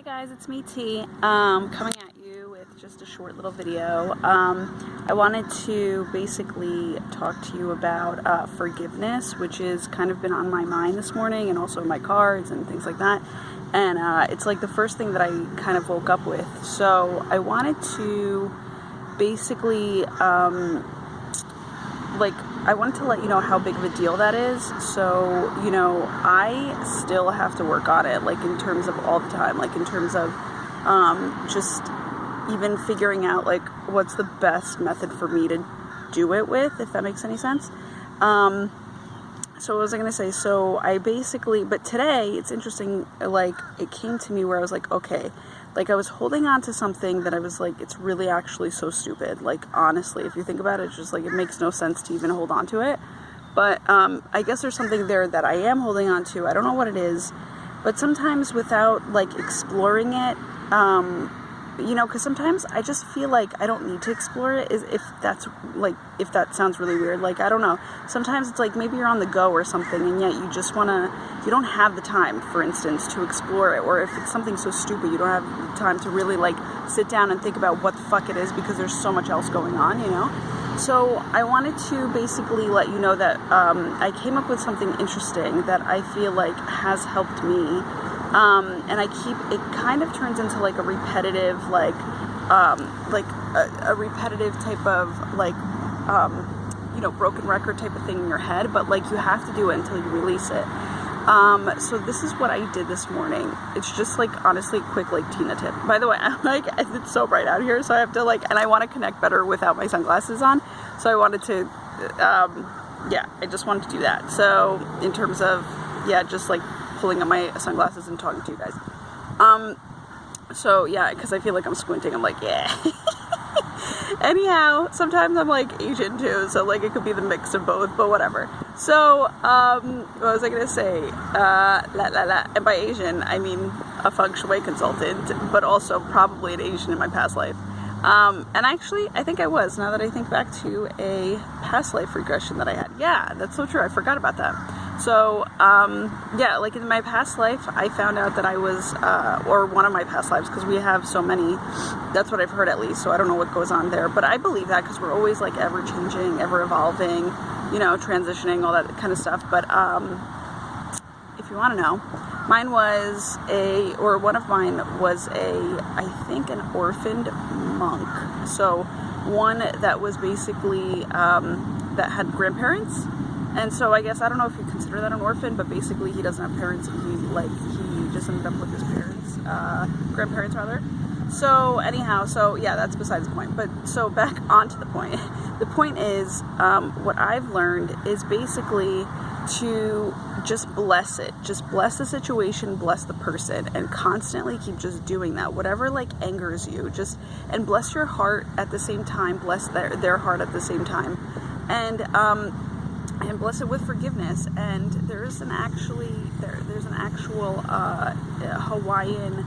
Hey guys, it's me T, coming at you with just a short little video. I wanted to basically talk to you about forgiveness, which has kind of been on my mind this morning, and also my cards and things like that. And it's like the first thing that I kind of woke up with. So I wanted to basically I wanted to let you know how big of a deal that is. So, you know, I still have to work on it, like in terms of all the time, like in terms of just even figuring out like what's the best method for me to do it with, if that makes any sense. So what was I going to say? So I basically, but today it's interesting, like it came to me where I was like, okay, like I was holding on to something that I was like, it's really actually so stupid. Like, honestly, if you think about it, it's just like, it makes no sense to even hold on to it. But I guess there's something there that I am holding on to. I don't know what it is, but sometimes without like exploring it, you know, because sometimes I just feel like I don't need to explore it, if that sounds really weird. Like, I don't know. Sometimes it's like maybe you're on the go or something, and yet you just you don't have the time, for instance, to explore it. Or if it's something so stupid, you don't have the time to really like sit down and think about what the fuck it is, because there's so much else going on, you know? So I wanted to basically let you know that I came up with something interesting that I feel like has helped me. And it kind of turns into like a repetitive, a repetitive type of you know, broken record type of thing in your head, but like you have to do it until you release it. So this is what I did this morning. It's just like, honestly, quick, like Tina tip. By the way, I'm like, it's so bright out here, so I have to and I want to connect better without my sunglasses on. So I wanted to, yeah, I just wanted to do that. So in terms of, yeah, just like pulling up my sunglasses and talking to you guys. So yeah, because I feel like I'm squinting. I'm like, yeah. Anyhow, sometimes I'm like Asian too, so like it could be the mix of both, but whatever. So, what was I gonna say? And by Asian, I mean a feng shui consultant, but also probably an Asian in my past life. And actually, I think I was, now that I think back to a past life regression that I had. Yeah, that's so true. I forgot about that. So, yeah, like in my past life, I found out that I was, or one of my past lives, because we have so many, that's what I've heard at least, so I don't know what goes on there, but I believe that because we're always like ever changing, ever evolving, you know, transitioning, all that kind of stuff. But if you want to know, one of mine was I think an orphaned monk. So one that was basically, that had grandparents. And so I guess, I don't know if you consider that an orphan, but basically he doesn't have parents. He just ended up with his parents, grandparents rather. So anyhow, so yeah, that's besides the point. But so back onto the point. The point is, what I've learned is basically to just bless it. Just bless the situation, bless the person, and constantly keep just doing that. Whatever like angers you, and bless your heart at the same time, bless their heart at the same time. And bless it with forgiveness. And there's an actual Hawaiian,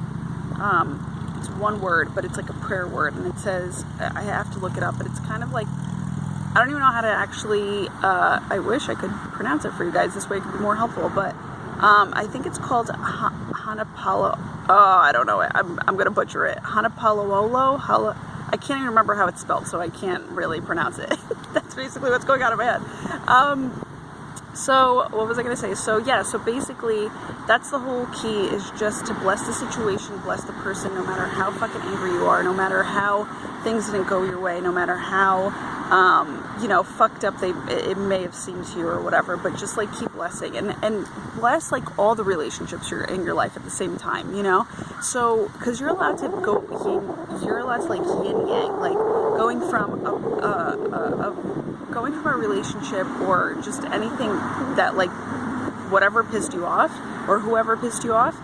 it's one word, but it's like a prayer word, and it says, I have to look it up, but it's kind of like, I don't even know how to actually, I wish I could pronounce it for you guys, this way it could be more helpful, but I think it's called Hanapalo, I don't know it, I'm going to butcher it, Hanapaloolo, I can't even remember how it's spelled, so I can't really pronounce it. That's basically what's going on in my head. So what was I going to say? So yeah, so basically that's the whole key, is just to bless the situation, bless the person, no matter how fucking angry you are, no matter how things didn't go your way, no matter how, you know, fucked up it may have seemed to you or whatever, but just like keep blessing and bless like all the relationships in your life at the same time, you know? So, cause you're allowed to go you're allowed to like yin yang, like going from a relationship or just anything that like whatever pissed you off or whoever pissed you off,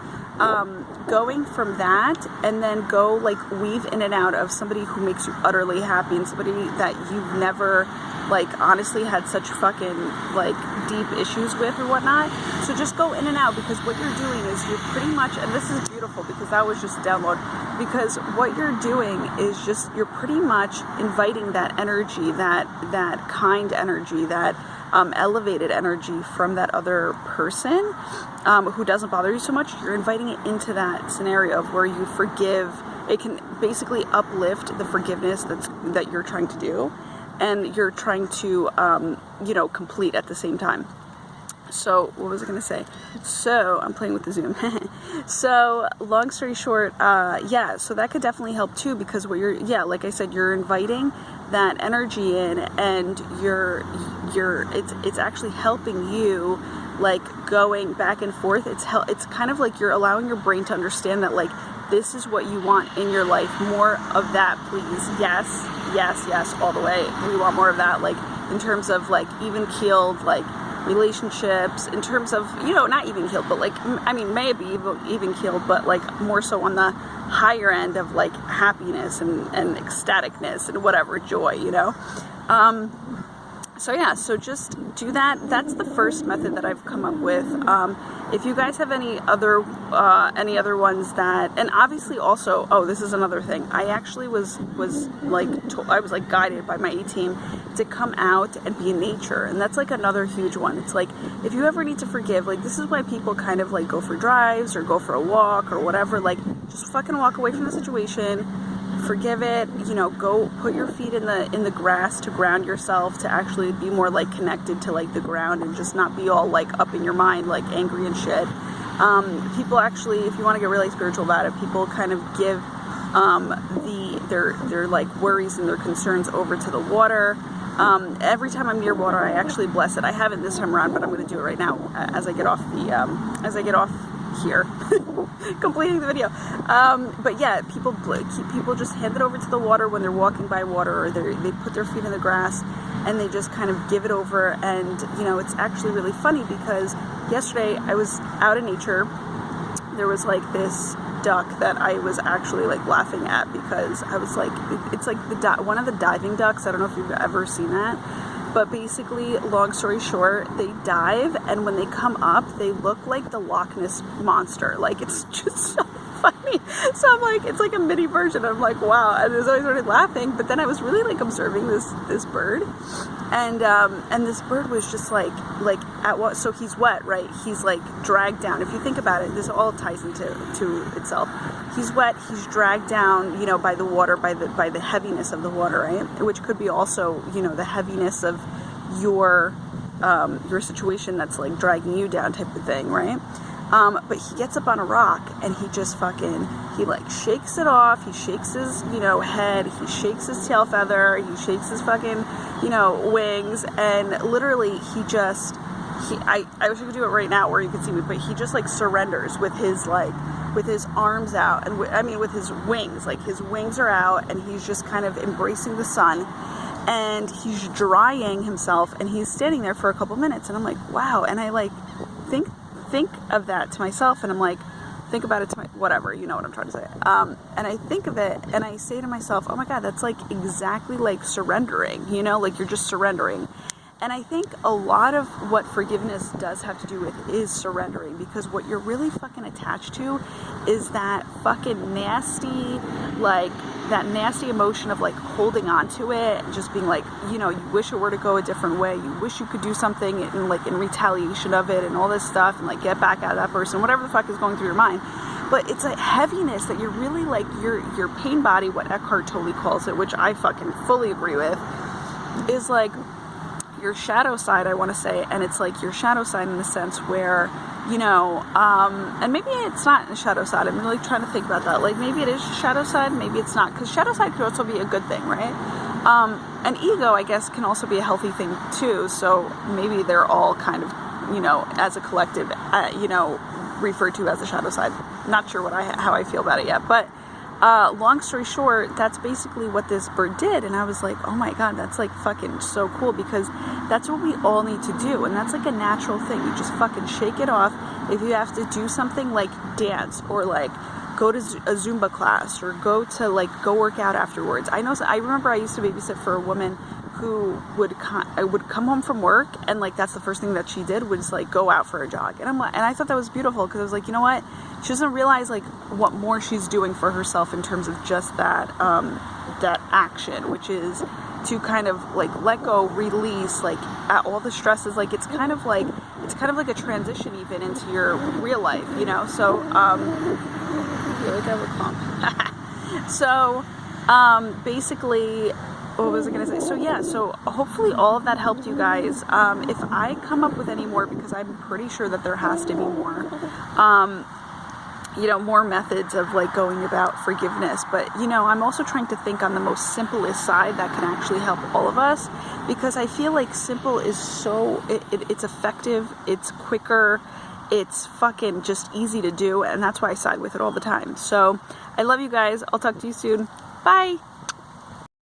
going from that and then go like weave in and out of somebody who makes you utterly happy and somebody that you've never like honestly had such fucking like deep issues with or whatnot. So just go in and out, because what you're doing is you're pretty much, and this is beautiful because that was just a download, because what you're doing is just, you're pretty much inviting that energy, that kind energy, that elevated energy from that other person who doesn't bother you so much, you're inviting it into that scenario of where you forgive. It can basically uplift the forgiveness that you're trying to do, and you're trying to, complete at the same time. So, what was I going to say? So, I'm playing with the Zoom. So, long story short, so that could definitely help too, because like I said, you're inviting that energy in, and it's actually helping you, like, going back and forth. It's kind of like you're allowing your brain to understand that, like, this is what you want in your life. More of that, please. Yes, yes, yes, all the way. We want more of that, like, in terms of, like, even-keeled, like, relationships, in terms of, not even keeled, but like, I mean, maybe even keeled, but like more so on the higher end of like happiness and ecstaticness and whatever, joy, So just do that. That's the first method that I've come up with. If you guys have any other ones that, and obviously also, this is another thing. I actually was like guided by my A-team to come out and be in nature, and that's like another huge one. It's like, if you ever need to forgive, like, this is why people kind of like go for drives or go for a walk or whatever. Like, just fucking walk away from the situation. Forgive it, go put your feet in the grass to ground yourself, to actually be more like connected to like the ground, and just not be all like up in your mind, like angry and shit. People actually, if you want to get really spiritual about it, people kind of give their like worries and their concerns over to the water. Every time I'm near water, I actually bless it. I haven't this time around, but I'm going to do it right now as I get off here. Completing the video. But yeah, people just hand it over to the water when they're walking by water, or they put their feet in the grass, and they just kind of give it over. And it's actually really funny, because yesterday I was out in nature. There was like this duck that I was actually like laughing at, because I was like, it's like one of the diving ducks. I don't know if you've ever seen that. But basically, long story short, they dive, and when they come up, they look like the Loch Ness Monster. Like, it's just so funny. So I'm like, it's like a mini version. I'm like, wow. And I started laughing, but then I was really like observing this bird, and this bird was just like at what? So he's wet, right? He's like dragged down. If you think about it, this all ties into itself. He's wet. He's dragged down, by the water, by the heaviness of the water, right? Which could be also, the heaviness of your situation that's like dragging you down, type of thing, right? But he gets up on a rock, and he just he like shakes it off. He shakes his, head. He shakes his tail feather. He shakes his fucking, wings, and literally I wish I could do it right now where you could see me, but he just like surrenders with his arms out, and with his wings. Like, his wings are out, and he's just kind of embracing the sun, and he's drying himself, and he's standing there for a couple minutes, and I'm like, wow. And I like think of that to myself, and I'm like, think about it to whatever, you know what I'm trying to say. And I think of it, and I say to myself, oh my God, that's like exactly like surrendering, like you're just surrendering. And I think a lot of what forgiveness does have to do with is surrendering, because what you're really fucking attached to is that fucking nasty emotion of like holding on to it, just being like, you wish it were to go a different way. You wish you could do something in retaliation of it and all this stuff, and like get back at that person, whatever the fuck is going through your mind. But it's a heaviness that you're really like, your pain body, what Eckhart Tolle calls it, which I fucking fully agree with, is like your shadow side, I want to say. And it's like your shadow side in the sense where, and maybe it's not the shadow side. I'm really trying to think about that. Like, maybe it is shadow side, maybe it's not, because shadow side could also be a good thing, right? And ego, I guess, can also be a healthy thing too. So maybe they're all kind of, as a collective, referred to as the shadow side. Not sure how I feel about it yet, but long story short, that's basically what this bird did. And I was like, oh my God, that's like fucking so cool, because that's what we all need to do. And that's like a natural thing. You just fucking shake it off. If you have to do something like dance, or like go to a Zumba class, or go work out afterwards. I remember I used to babysit for a woman who would come home from work, and like that's the first thing that she did was like go out for a jog. And I thought that was beautiful, because I was like, you know what? She doesn't realize like what more she's doing for herself in terms of just that action, which is to kind of like let go, release, like at all the stresses. Like it's kind of like a transition even into your real life, you know. So I feel like I have a clump. So basically, what was I gonna say? So yeah, so hopefully all of that helped you guys. If I come up with any more, because I'm pretty sure that there has to be more, you know, more methods of like going about forgiveness. But, you know, I'm also trying to think on the most simplest side that can actually help all of us, because I feel like simple is so, it's effective, it's quicker, it's fucking just easy to do, and that's why I side with it all the time. So I love you guys. I'll talk to you soon. Bye.